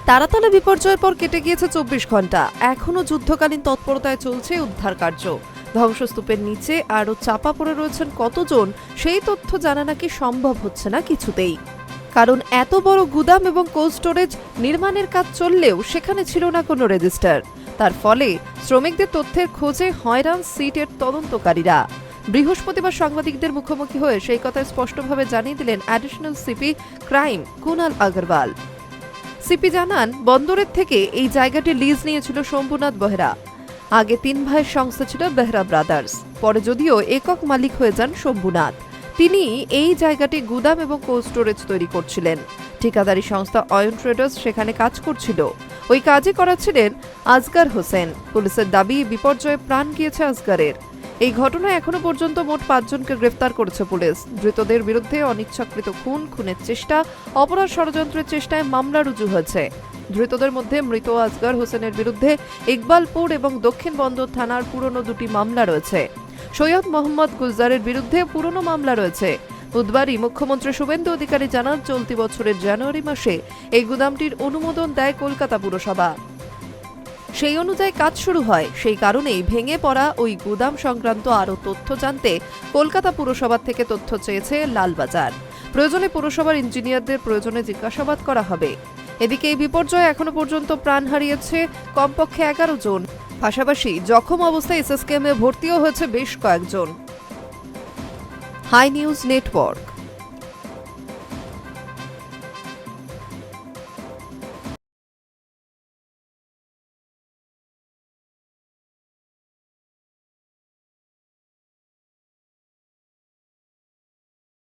তারাতলা বিপর্যয়ের পর কেটে গিয়েছে ২৪ ঘন্টা, এখনো যুদ্ধকালীন তৎপরতায় চলছে উদ্ধার কার্য। ধ্বংসস্তূপের নিচে আরও চাপা পড়ে রয়েছেন কতজন, সেই তথ্য জানা নাকি সম্ভব হচ্ছে না কিছুতেই। কারণ এত বড় গুদাম এবং কোল্ড স্টোরেজ নির্মাণের কাজ চললেও সেখানে ছিল না কোনো রেজিস্টার। তার ফলে শ্রমিকদের তথ্যের খোঁজে হয়রান সিটের তদন্তকারীরা। বৃহস্পতিবার সাংবাদিকদের মুখোমুখি হয়ে সেই কথা স্পষ্টভাবে জানিয়ে দিলেন additional CP crime Kunal Agarwal. CP জানান, বন্দরের থেকে এই জায়গাটি লিজ নিয়েছিল শম্ভুনাথ বেহরা। আগে ৩ ভাইয়ের সংস্থা ছিল বেহরা ব্রাদার্স, পরে যদিও একক মালিক হয়ে যান শম্ভুনাথ। তিনি এই জায়গাটি গুদাম এবং কোল্ড স্টোরেজ তৈরি করছিলেন। ঠিকাদারি সংস্থা অয়ন ট্রেডার্স সেখানে কাজ করছিল। ওই কাজই করাচ্ছিলেন আজগার হোসেন। পুলিশের দাবি, বিপর্যয়ে প্রাণ গিয়েছে আজগারের। এই ঘটনায় এখনো পর্যন্ত মোট ৫ জনকে গ্রেফতার করেছে পুলিশ। ধৃতদের বিরুদ্ধে অনিচ্ছাকৃত খুনের চেষ্টা, অপরাধ ষড়যন্ত্রের চেষ্টায় মামলা রুজু হয়েছে। ধৃতদের মধ্যে মৃত আজগার হোসেনের বিরুদ্ধে ইকবালপুর এবং দক্ষিণ বন্দর থানার পুরনো 2টি মামলা রয়েছে। সৈয়দ মোহাম্মদ গুলজারের বিরুদ্ধে পুরনো মামলা রয়েছে। বুধবারই মুখ্যমন্ত্রী শুভেন্দু অধিকারী জানান, চলতি বছরের জানুয়ারি মাসে এই গুদামটির অনুমোদন দেয় কলকাতা পুরসভা। সেই অনুযায়ী কাজ শুরু হয়। সেই কারণেই ভেঙে পড়া ওই গুদাম সংক্রান্ত আরও তথ্য জানতে কলকাতা পুরসভার থেকে তথ্য চেয়েছে লালবাজার। প্রয়োজনে পুরসভার ইঞ্জিনিয়ারদের প্রয়োজনে জিজ্ঞাসাবাদ করা হবে। এদিকে এই বিপর্যয়ে এখনো পর্যন্ত প্রাণ হারিয়েছে কমপক্ষে 11 জন। পাশাপাশি জখম অবস্থায় এসএসকেএমে ভর্তিও হয়েছে বেশ কয়েকজন। Hi news network.